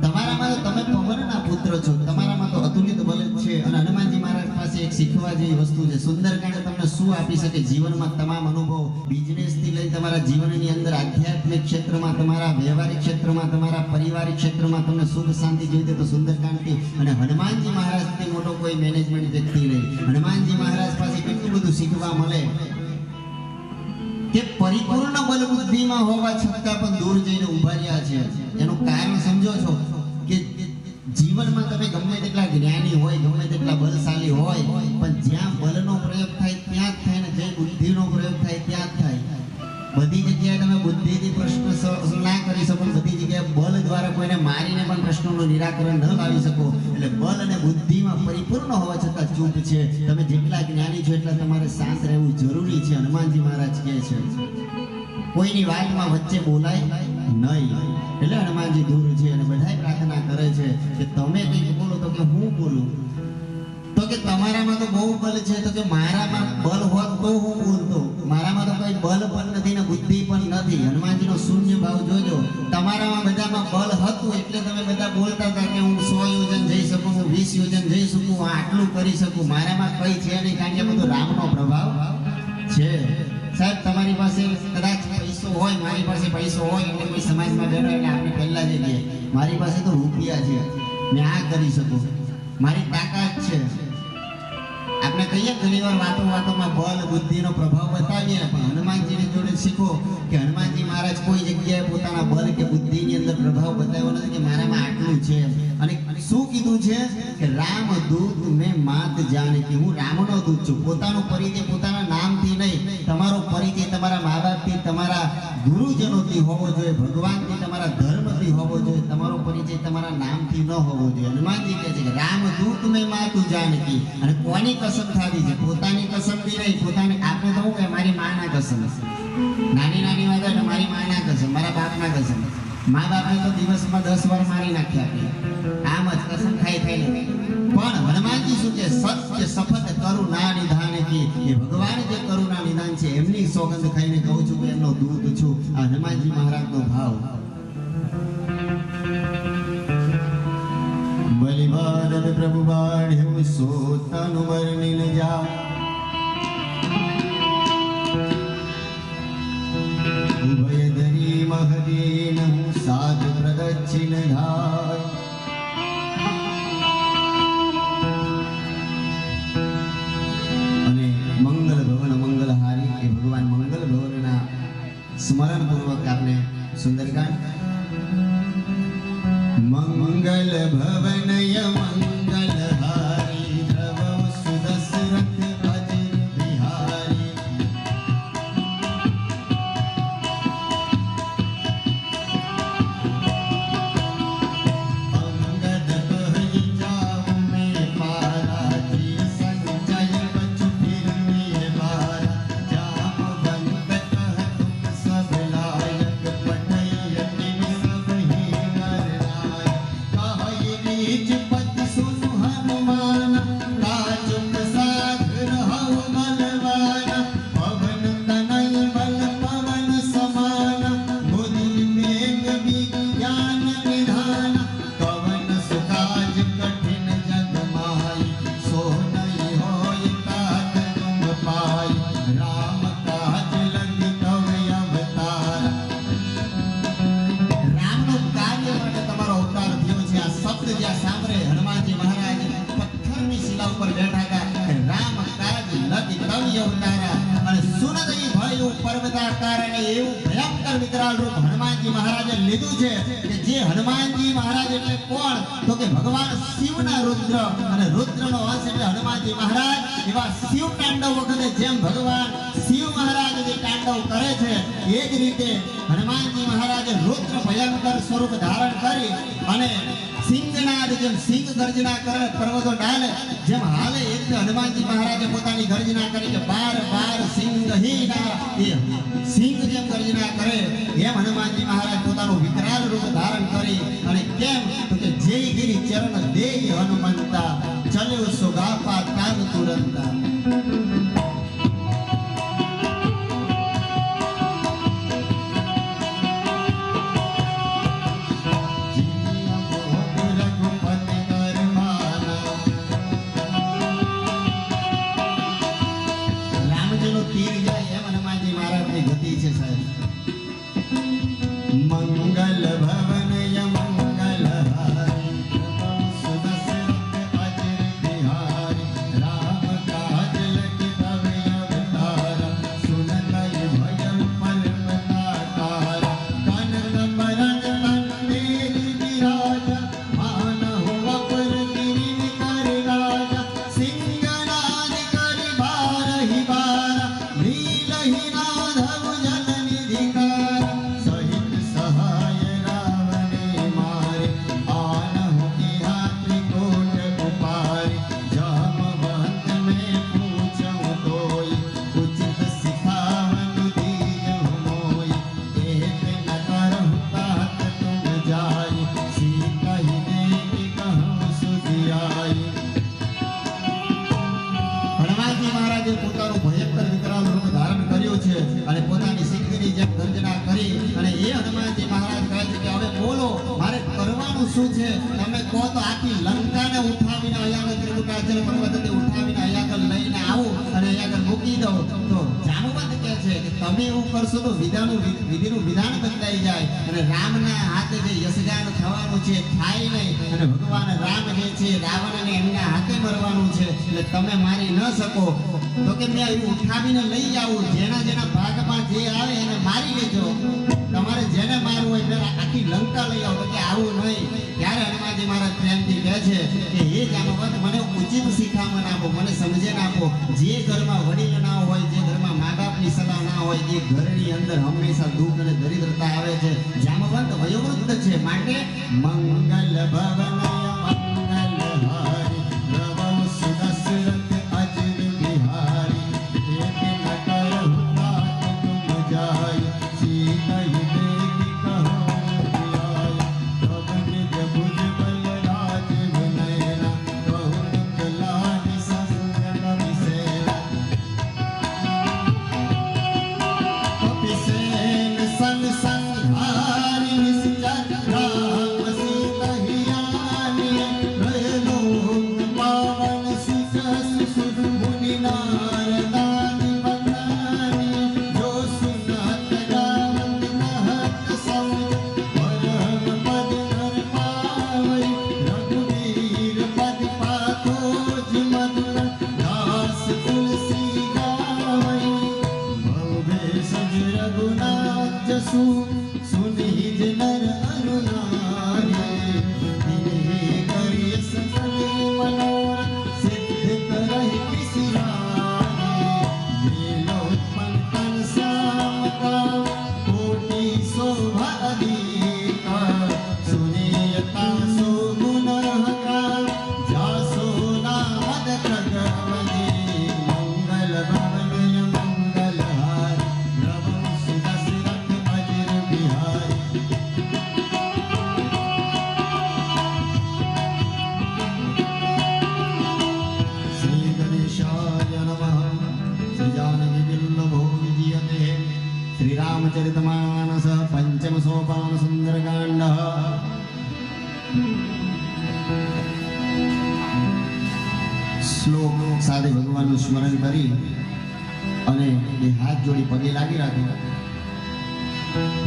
તમારામાં તો તમે પવનના પુત્ર છો, તમારામાં તો અતુલિત બળ છે. અને હનુમાનજી મહારાજ પાસે એક શીખવા જેવી વસ્તુ છે. સુંદરકાંડ તમને શું આપી શકે? જીવનમાં તમામ અનુભવ, બિઝનેસ થી લઈ તમારા જીવનની અંદર, આધ્યાત્મિક ક્ષેત્રમાં, તમારા વ્યવહારિક ક્ષેત્રમાં, તમારા પારિવારિક ક્ષેત્રમાં તમને સુખ શાંતિ જોઈએ તો સુંદરકાંડથી. અને હનુમાનજી મહારાજથી મોટો કોઈ મેનેજમેન્ટ વ્યક્તિ નહીં. હનુમાનજી મહારાજ પાસે કેટલું બધું શીખવા મળે કે પરિપૂર્ણ બલ બુદ્ધિમાં હોવા છતાં પણ દૂર જઈને ઉભા રહ્યા છે. એનું કારણ સમજો છો કે જીવનમાં તમે ગમે તેટલા જ્ઞાની હોય, ગમે તેટલા બલશાલી હોય, પણ જ્યાં બલનો પ્રયોગ થાય ત્યાં જ થાય ને જે બુદ્ધિનો પ્રયોગ થાય ત્યાં જ થાય. બધી જગ્યાએ તમે બુદ્ધિથી પ્રશ્ન ના કરી શકો, બધી જગ્યાએ બલ દ્વારા કોઈને મારીને પણ પ્રશ્નોનું નિરાકરણ ન લાવી શકો. એટલે બલ અને બુદ્ધિમાં પરિપૂર્ણ હોવા છતાં ચૂપ છે. તમે જેટલા જ્ઞાની છો એટલા તમારે શાંત રહેવું જરૂરી છે. હનુમાનજી મહારાજ કહે છે કોઈની વાતમાં વચ્ચે બોલાય નહીં. એટલે હનુમાનજી દૂર છે અને બધાય પ્રાર્થના કરે છે કે તમે કંઈક બોલો તો કે હું બોલું, તો કે તમારામાં તો બહુ બલ છે, તો કે મારામાં બલ હોત તો હું બોલતો. મારામાં તો કોઈ બલ પણ નથી ને બુદ્ધિ પણ નથી. હનુમાનજીનો શૂન્ય ભાવ જોજો. તમારામાં બધામાં બલ હતું એટલે તમે બધા બોલતા હતા કે હું 100 યોજન જઈ શકું, હું 20 યોજન જઈ શકું, હું આટલું કરી શકું. મારામાં કઈ છે નહીં, કારણ કે બધો રામનો પ્રભાવ છે. સાહેબ તમારી પાસે કદાચ પૈસો હોય, મારી પાસે પૈસો હોય, એટલે કોઈ સમાજમાં બેઠો એટલે આપણે પહેલા જ કહીએ મારી પાસે તો રૂપિયા છે, મેં આ કરી શકું, મારી તાકાત છે. આપણે કહીએ ઘણી વાર વાતોમાં બળ બુદ્ધિનો પ્રભાવ બતાવીએ, પણ હનુમાનજીની જોડે શીખો કે હનુમાનજી મહારાજ કોઈ જગ્યાએ પોતાના બળ કે બુદ્ધિની અંદર પ્રભાવ બતાવ્યો નથી કે મારામાં આટલું છે. અને શું કીધું છે કે રામ દૂત મેં માત જાનકી, હું રામનો દૂત છું. પોતાનો પરિચય પોતાના નામથી નહીં, તમારો પરિચય તમારા મા બાપથી, તમારા ગુરુજનોથી હોવો જોઈએ, ભગવાનથી, તમારા ધર્મથી હોવો જોઈએ. તમારો પરિચય તમારા નામથી ન હોવો જોઈએ. હનુમાનજી કહે છે કે રામ દૂત મેં માતું જાનકી. અને કોની કસમ ખાધી છે? પોતાની કસમથી નહીં, પોતાની. આપણે તો શું કે મારી માના કસમ હશે, નાની નાની વાત એટલે મારી માના કસમ, મારા બાપના કસમ. મા બાપને તો દિવસમાં 10 વાર મારી નાખ્યા, આમ જ કસમ ખાઈ ખાઈ. પણ હનુમાનજી શું કે સત્ય શપથ કરુણા નિધાન કી, એ ભગવાન જે કરુણા નિધાન છે એમની સોગંદ ખાઈને કહું છું કે એમનો દૂત છું. આ હનુમાનજી મહારાજનો ભાવ. બલિભારત પ્રભુ બાળ્યું સોતનું વર્ણિન જા, ઉભય ધરી મહદીન સાત પ્રદક્ષિણ ધાય. અને મંગલ ભવન મંગલહારી એ ભગવાન મંગલ ભવનના સ્મરણ પૂર્વક આપણે સુંદરકાંડ. મંગલ ભવનય મંગલહારી ધ્રુવ સુદશરથ અજર બિહારી. અંગદ કહી જાઉં મેં પારાથી સંજય પર્વતાકાર અને એવું ભયંકર વિકરાળ રૂપ હનુમાનજી મહારાજે લીધું છે કે જે હનુમાનજી મહારાજ એટલે કોણ તો કે ભગવાન શિવના રુદ્ર અને રુદ્રનો અંશ એટલે હનુમાનજી મહારાજ એવા શિવ તાંડવ વખતે જેમ ભગવાન શિવ મહારાજ જે તાંડવ કરે છે એ જ રીતે હનુમાનજી મહારાજે રુદ્ર ભયંકર સ્વરૂપ ધારણ કરી અને સિંહનાદ જેમ સિંહ ગર્જના કરે પર્વતો ડાલે જેમ હાલે એ રીતે હનુમાનજી મહારાજે પોતાની ગર્જના કરી કે બાર બાર સિંહહીના એ સિંહ જેમ ગર્જના કરે એમ હનુમાનજી મહારાજ પોતાનું વિકરાળ રૂપ ધારણ કરી અને કેમ તો કે જય ગિરી ચરણ દેય હનુમંતા ચલ્યો સુગાપા તાગ તુરંતા મંગલ ભવન મંગલ હારી સુદશરથ અજર બિહારી રામ કાજ લખી તવે અવતાર સુન લય ભય પર્વતાકાર કનક મરણ તંદેર વિરાજ માનહુ અપર ગિરિન કર રાજા સિંગનાદ કર બારહી બાર લીલહી રાધવ જન નિધિકાર સહિત સહાય રાવણે મારે આનહુ કિહા ત્રિકોટ ઉપારી જામવંત મેં પૂછું તોય ઉચિત સિખાવન દીજ મોય એક ન કરહુ तात तुम जाय सी कहि देवी कहूँ सुधियाई હનુમાનજી મહારાજે પોતાનું ભયંકર વિકરાળ રૂપ ધારણ કર્યું છે અને પોતાની સિંહની જેમ ગર્જના કરી અને એ હનુમાનજી મહારાજ કહે છે કે હવે બોલો મારે કરવાનું શું છે તમે કહો તો આખી લંકાને ઉઠાવીને અહીંયા ત્રિકુટાચલ પર્વતથી ઉઠાવીને અહીંયા લઈને આવું અને અહીંયા મૂકી દઉં તો જામવંત કહે છે કે તમે એવું કરશો તો વિધિનું વિધાન બદલાઈ જાય અને રામના હાથે જે યશગાન થવાનું છે થાય નહીં અને ભગવાન રામ જે છે રાવણને એમના હાથે મરવાનું છે એટલે તમે મારી ન શકો તો કે મેં એવું ઉઠાવીને લઈ આવું જેના જેના ભાગમાં જે આવે એને મારી લેજો તમારે જેને મારવું હોય પેલા આખી લંકા લઈ આવો તો કે આવું નહીં ત્યારે હનુમાનજી મહારાજ પ્રેમથી કહે છે કે હે જામવંત મને ઉચિત શિખામણ આપો મને સમજણ આપો જે ઘરમાં વડીલ ના હોય જે ઘરમાં મા બાપની સલાહ ના હોય એ ઘરની અંદર હંમેશા દુઃખ અને દરિદ્રતા આવે છે જામવંત વયોવૃદ્ધ છે માટે મંગલ ભવન મંગલ હારી રવમ સુદશરથ અજર બિહારી એક ન કરહુ तात तुम जाय सी कहि देवी कहूँ सुधियाई तब निज भुज बल राजीव नयना कहु मुखलानि संगन विसेना कपिसेन संग संहारी निश्चर राम सीता हियानी रलोक पावन सुख सुसुर मुनि नारदादि वंदनी जो सुनत गावत कहत सब परम पद नर पावई रघुवीर पद पाथोज मधुर दास तुलसी गावई भवे सज रघुनाथ जसु सुनिज नर अनुनारी तिन्हि करिय सकल मनोरथ सिद्ध करहि पिसिरारी लीलोत्पन्न तन श्यामका कोटि शोभा अधिका सुनीयता सो गुण हका जासो नामद खगवदी मंगल भवन मंगल हारी रवम सुदशरथ अजर बिहारी श्री गणेशाय नमः श्री जानकी वल्लभो विजयते श्री रामचरितमानस पंचम सोपान सुंदरकांड શ્લોક સાથે ભગવાનનું સ્મરણ કરી અને એ હાથ જોડી પગે લાગી રાખ્યો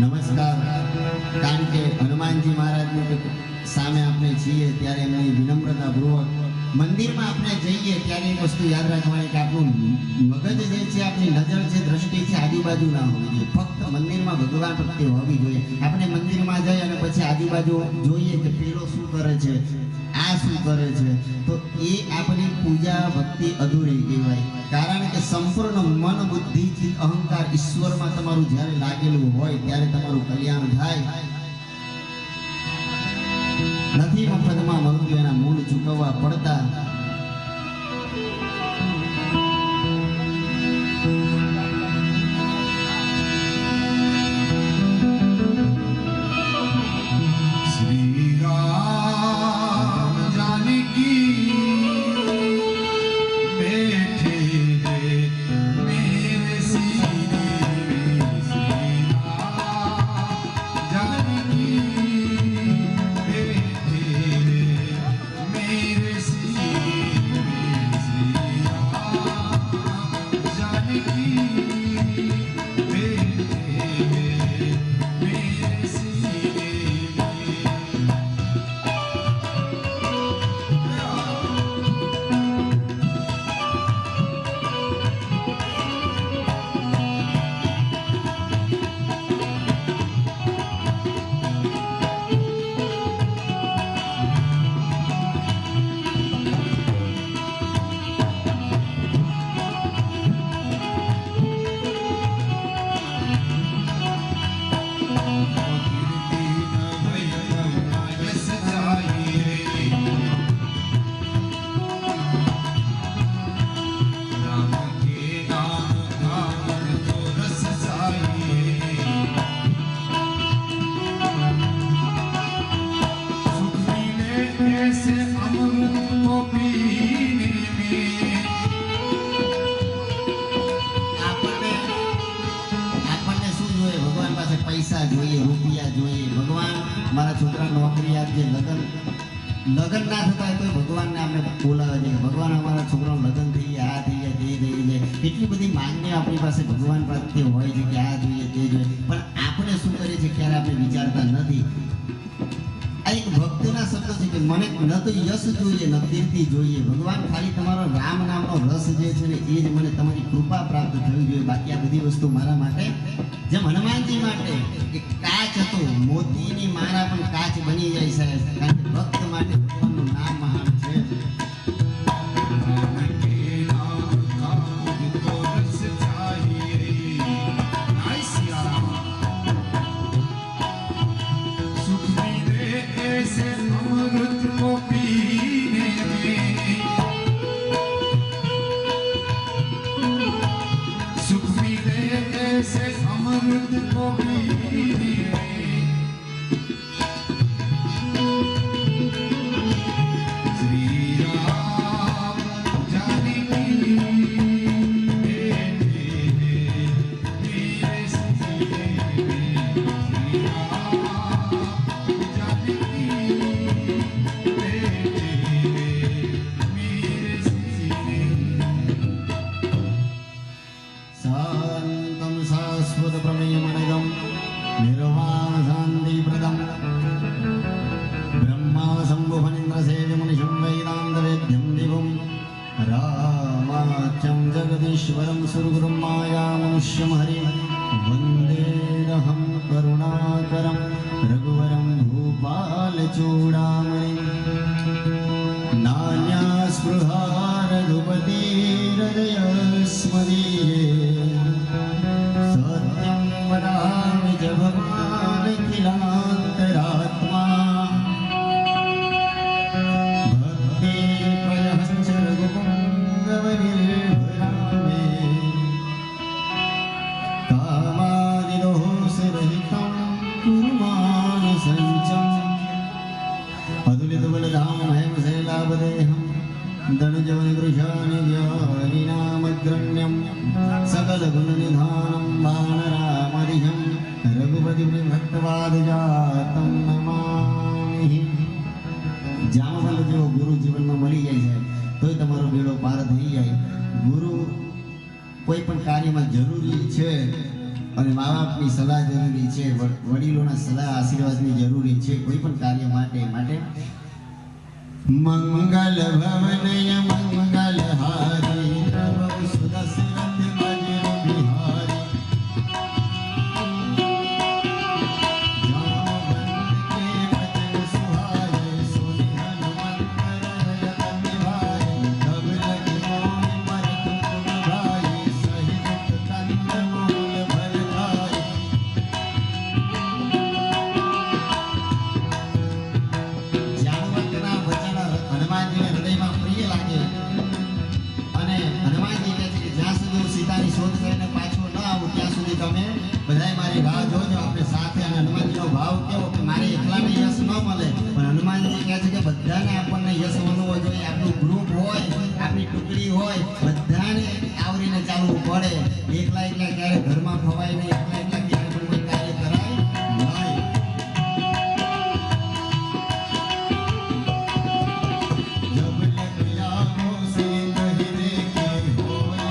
નમસ્કાર કારણ કે હનુમાનજી મહારાજની સામે આપણે છીએ ત્યારે એમની વિનમ્રતાપૂર્વક મંદિરમાં આપણે જઈએ ત્યારે એક વસ્તુ યાદ રાખવાની કે આપણું મગજ જે છે, આપણી નજર છે, દ્રષ્ટિ છે, આજુબાજુ ના હોવી જોઈએ. ફક્ત મંદિરમાં ભગવાન પ્રત્યે હોવી જોઈએ. આપણે મંદિરમાં જઈ અને પછી આજુબાજુ જોઈએ કે પેલો શું કરે છે, આ શું કરે છે, તો એ આપણી પૂજા ભક્તિ અધૂરી કહેવાય. કારણ કે સંપૂર્ણ મન બુદ્ધિ ચિત્ત અહંકાર ઈશ્વરમાં તમારું જ્યારે લાગેલું હોય ત્યારે તમારું કલ્યાણ થાય. નથી મફતમાં મળતું, એના મૂળ ચૂકવવા પડતા. શ્રી રામ જાનકી બેઠે મેરે સીને શ્રી રામ જાનકી બેઠે मेरे सीने श्री राम जानकी बैठे मेरे सीने ऐसे अमृत को पीने में આપણને શું જોઈએ? ભગવાન પાસે પૈસા જોઈએ, રૂપિયા જોઈએ. ભગવાન મારા છોકરા નોકરી આપજે. લગન ના થતા હોય તો ભગવાનને આપણે બોલાવે છે. ભગવાન અમારા છોકરાનું લગન થઈ ગયા, આ થઈ ગયા, તે થઈ જાય. એટલી બધી માંગણીઓ આપણી પાસે ભગવાન પ્રત્યે હોય છે કે આ જોઈએ, તે જોઈએ. પણ આપણે શું કરીએ છીએ ક્યારે આપણે વિચારતા નથી. આ એક ભક્તના શબ્દ છે કે મને ન તો યશ જોઈએ, ન કીર્તિ જોઈએ. ભગવાન ખાલી તમારો રામ નામનો રસ જે છે ને એ જ મને તમારી કૃપા પ્રાપ્ત થવી જોઈએ. બાકી આ બધી વસ્તુ મારા માટે, જેમ હનુમાનજી માટે એક કાચ હતો, મોતીની માળા પણ કાચ બની જાય સાહેબ. કારણ કે ભક્ત માટે ભગવાનનું નામ મહાન છે. राम के नाम का मुझको रस चाहिए। नाइस यार। सुख मिले ऐसे अमृत को पीने में, सुख मिले ऐसे अमृत को पीने में, श्री राम जानकी बैठे मेरे सीने में, श्री राम जानकी बैठे मेरे सीने में। शान्तं शाश्वत प्रमेयमनघं निर्वाण शान्तिप्रदं ब्रह्मा शम्भुफणीन्द्रसेव्यमुनिशं वेदान्तवेद्यं दिवं रामाख्यं जगदीश्वरं सुरगुरुं मायामनुष्यं हरिं वन्देऽहं करुणाकरं रघुवरं भूपालचूडामणिं नान्यास्पृहा रघुपतिहृदयस्मदीये सत्यं वदामि च भगवानखिलान्तरात्मा भक्ति प्रयश्च रघुपुङ्गवनिर्भरामि कामादिदोषरहितं कुरु मानसञ्चम् अतुलितबलधामहेमशैलापदेहं धनुजवनिवृषानिव्यानिनामग्रण्यं सकलगुणनिधानं वानरामदिहं रघुपतिभक्तवादजातं नमामि। જામવંત જેવો ગુરુ જીવનમાં મળી જાય છે તોય તમારો બેડો પાર થઈ જાય. ગુરુ કોઈ પણ કાર્યમાં જરૂરી છે અને મા બાપની સલાહ જરૂરી છે, વડીલોના સલાહ આશીર્વાદની જરૂરી છે કોઈ પણ કાર્ય માટે. મંગલ ભવનય મંગલ હારી પ્રભુ સુદશરથ મજર બિહારી જામવંત કે વચન સુહાય સુનિ હનુમંત રયત નિભાય તબ લગી મોहि परत तुम भाई सहित कंद मूल फल खाय જામવંતના વચન હનુમાનજીને હૃદયમાં પ્રિય લાગે અને હનુમાનજી કહે છે કે જ્યાં સુધી હું સીતાની શોધ કરીને પાછો ન આવું ત્યાં સુધી તમે બધાય મારી રાહ જોજો આપણે સાથે. અને હનુમાનજીનો ભાવ કેવો કે મારે એકલાને યશ ન મળે પણ હનુમાનજી કહે છે કે બધાને આપણને યશ મળવો જોઈએ. આપણું ગ્રુપ હોય આપણી ટુકડી હોય બધાને આવરીને ચાલવું પડે. એકલા એકલા ક્યારે ઘરમાં ખવાય નહીં, એકલા એકલા ક્યારે પણ કોઈ કાર્ય કરાય નહીં. जब लग आँखों से कहीं देखे होय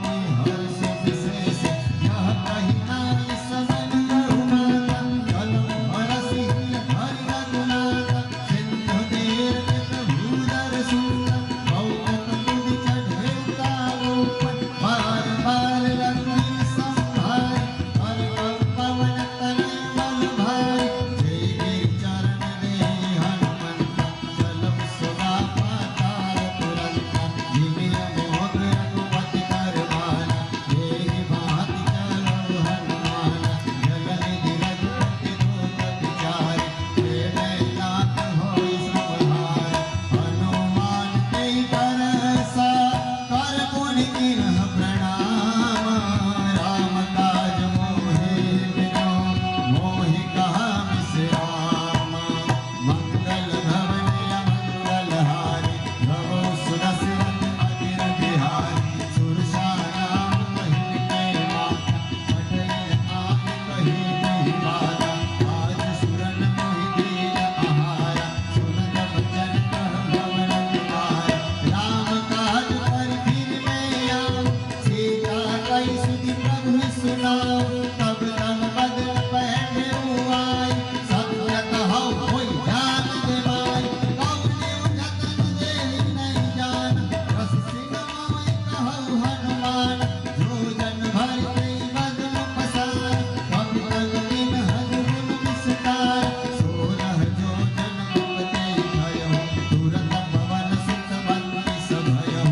कोई हर्ष विशेष यह कहीं नारी सनन करुणाता कलम हरसी हरि रघुनाथा सिंधु तीर भूधर सुंदर भौगत मुद चढ़े उतारो बार बार रंगीन संभार हर पवन तनय बल भारी जय गिर चरण दे हनुमंता चलम सदा पाताल तुरंता जिमिय मोह रघुपति कर माना तेरी भांति चलो हनुमाना जगनिधि रघुपति दूत विचारे प्रेम नाथ होय समहार हनुमान तेहि परसा कर पुनि किन्ह प्रणाम राम काज मोहि बिनु मोहि कहा विश्राम मंगल भवनय मंगल हारी प्रभु सुदशरथ अजिर बिहारी सुरसा नाम महिम के माता पटेल आके कही नहीं बाता आज सुरन मोहि दीन आहारा सुनत बचन कह भवन निवारा राम काज पर फिर मैं आऊं सीता कई सुधि प्रभु सुनाओ तब तन बदन पहने आय सत्य कहो कोई ध्यान दे माय कौने जतन दे नहीं जान रस सिंह मोय कहो हनुमान जो जन भर गई बदन पसार कब तक दिन हनुमन विस्तार सोरह जो जन मुक्ति भयो तुरंत पवन सुत बंदी सभयो.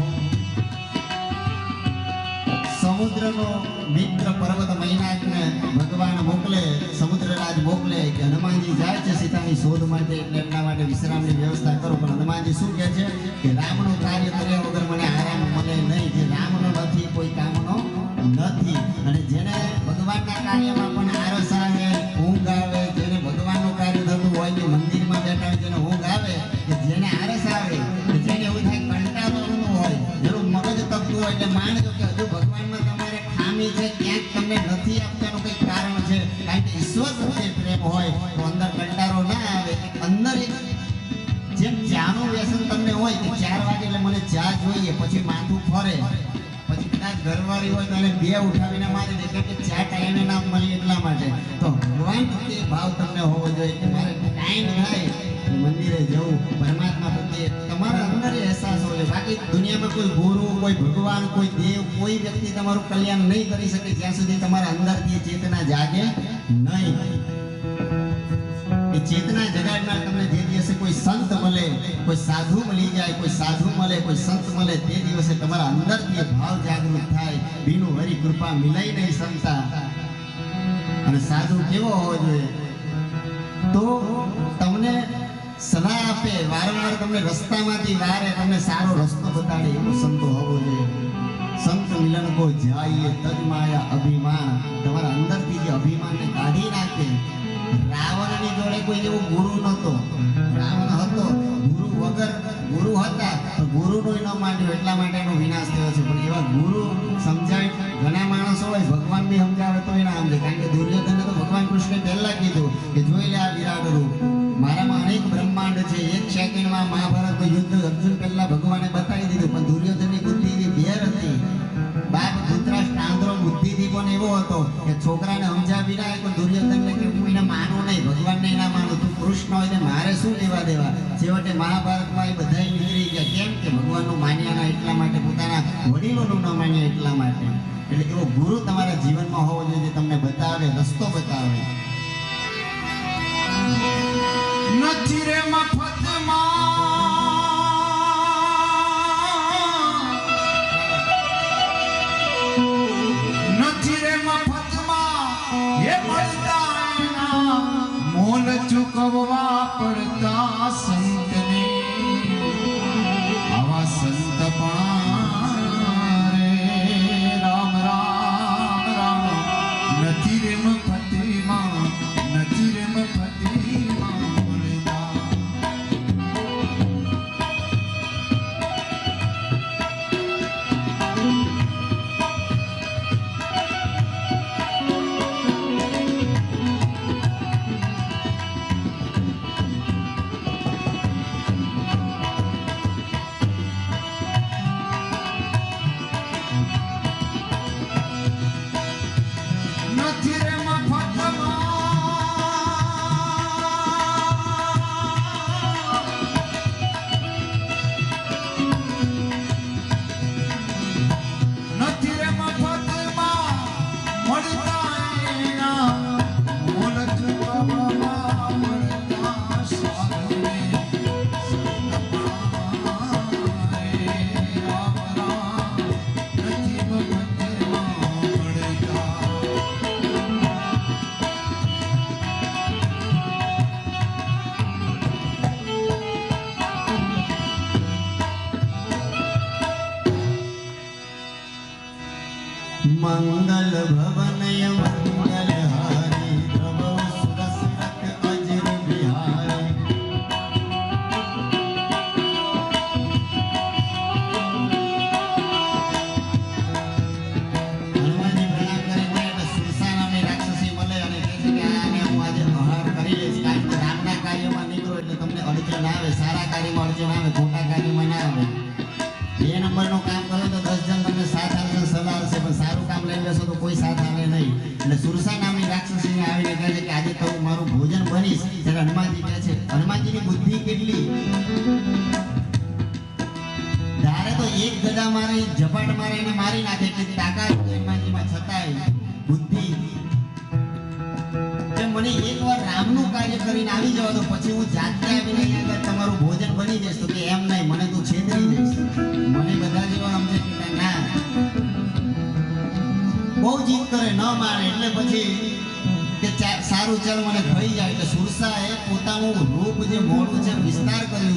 સમુદ્રનો મિત્ર પર્વત મૈનાકને ભગવાન મોકલે, સમુદ્રરાજ મોકલે કે હનુમાનજી જાય છે સીતાની શોધ માટે એટલે એમના માટે વિશ્રામની વ્યવસ્થા કરો. પણ હનુમાનજી શું કહે છે કે રામનું કાર્ય કર્યા વગર મને આરામ મળે નહીં. જે રામનો નથી કોઈ કામનો નથી. અને જેને ભગવાનના કાર્યમાં પણ આરસ આવે, ઊંઘ આવે, જેને ભગવાનનું કાર્ય થતું હોય કે મંદિરમાં બેઠા હોય જેને ઊંઘ આવે, કે જેને આરસ આવે, કે જેને એવું થાય કંટાળો આવતો હોય, જેનું મગજ તપતું હોય એટલે માનજો કે હજુ ભગવાનમાં તમારે ખામી છે, ક્યાંક તમને નથી આપતાનું કંઈક કારણ છે. કારણ કે ઈશ્વર પ્રત્યે પ્રેમ હોય તો અંદર કંટાળો ના આવે. અંદર એક જેમ ચાનું વ્યસન તમને હોય કે 4 વાગે એટલે મને ચા જોઈએ, પછી માથું ફરે, પછી કદાચ ઘરવાળી હોય તો એને 2 ઉઠાવીને મારી દે કે ચા ટાઈમે ના મળી એટલા માટે. તો ભગવાન પ્રત્યે ભાવ તમને હોવો જોઈએ કે મારે ટાઈમ થાય મંદિરે જવું, પરમાત્મા પ્રત્યે તમારા અંદર અહેસાસ હોય. બાકી દુનિયામાં કોઈ ગુરુ, કોઈ ભગવાન, કોઈ દેવ, કોઈ વ્યક્તિ તમારું કલ્યાણ નહીં કરી શકે જ્યાં સુધી તમારા અંદરથી ચેતના જાગે નહીં. એ ચેતના જગાડનાર તમને જે દિવસે કોઈ સંત મળે, કોઈ સાધુ મળી જાય, કોઈ સાધુ મળે, કોઈ સંત મળે, તે દિવસે તમારા અંદરથી એ ભાવ જાગૃત થાય. બીનું હરી કૃપા મિલાઈ નહીં સંતા. અને સાધુ કેવો હોવો જોઈએ તો તમને સલાહ આપે, વારંવાર તમને રસ્તામાંથી વારે, તમને સારો રસ્તો બતાડે એવો સંતો હોવો જોઈએ. સંત મિલન કો જાઈએ તજ માયા અભિમાન. તમારા અંદરથી જે અભિમાનને કાઢી નાખે. રાવણની જોડે કોઈ એવો ગુરુ નહોતો. રાવણ હતો, ગુરુ વગર ગુરુ હતા તો ગુરુનું ન માન્યું એટલા માટે એનો વિનાશ થયો છે. પણ એવા ગુરુ સમજાય ઘણા માણસો હોય, ભગવાન બી સમજાવે તો એના સમજે. કારણ કે દુર્યોધનને તો ભગવાન કૃષ્ણે પહેલા કીધું કે જોઈ લે આ વિરાટ રૂપ, મારામાં અનેક બ્રહ્માંડ છે. 1 સેકન્ડમાં મહાભારતનું યુદ્ધ અર્જુન પહેલા ભગવાને બતાવી દીધું. પણ દુર્યોધનની બુદ્ધિ એવી ભેર હતી. બાપ ધૃતરાષ્ટ્ર આંધળો બુદ્ધિથી પણ એવો હતો કે છોકરાને સમજાવી ના, પણ દુર્યોધનને કે હું એને માનું નહીં, ભગવાનને ના માનું, તું કૃષ્ણ હોય ને મારે શું લેવા દેવા. જેવા છેવટે મહાભારતમાં એ બધાય નીકળી ગયા. કેમ કે ભગવાનનું માન્યા ના એટલા માટે, પોતાના વડીલોનું ન માન્યા એટલા માટે. એટલે એવો ગુરુ તમારા જીવનમાં હોવો જોઈએ, જે તમને બતાવે, રસ્તો બતાવે. નથી રે મફતમાં નથી રે મફતમાં એ મળતા એના મોલ ચૂકવવા પડતા સંતને. આવા સંત પણ રે રામ રામ રામ નથી રે મફતમાં નથી રે મફતમાં મળતા. નથી રે મફતમાં નથી રે મફતમાં મળતા એના મોલ ચૂકવવા પડતા સાધુને. રામ રામ નથી મફતમાં મળતા. મંગલ ભવનય મંગલ હારી પ્રભુ સુરસરક અજર બિહારી. હનુમાનજી પ્રણામ કરીને એટલે સુરસા નામની રાક્ષસી મળે અને કહે છે કે આને હું આજે આહાર કરી લઈશ. કારણ કે રામના કાર્યમાં નીકળો એટલે તમને અડચણ આવે, સારા કાર્યમાં અડચણ આવે, ખોટા કાર્યમાં ના આવે. 2 નંબરનું કામ કરો તો 10 જણ તમને સાથ આપશે, સલાહ આપશે, પણ સારું કામ લઈ લેશો તો કોઈ સાથ આવે નહીં. એટલે સુરસા નામની રાક્ષસીને આવીને કહે છે કે આજે તો હું મારું ભોજન બનીશ. ત્યારે હનુમાનજી કહે છે, હનુમાનજીની બુદ્ધિ કેટલી, ધારે તો એક ગદા મારે, ઝપાટ મારે એને મારી નાખે એટલી તાકાત હનુમાનજીમાં, છતાંય બુદ્ધિ કે મને એકવાર રામનું કાર્ય કરીને આવી જવા દો, પછી હું જાતે આવીને અહીંયા આગળ તમારું ભોજન બની જઈશ. તો કે એમ નહીં, મને તું છેતરી જઈશ. મને બધા જેવા સમજે કે ના, બહુ જીદ કરે, ન માને. એટલે પછી કે સારું ચાલ મને ખાઈ જાય. એટલે સુરસાએ પોતાનું રૂપ જે મોડું છે વિસ્તાર કર્યું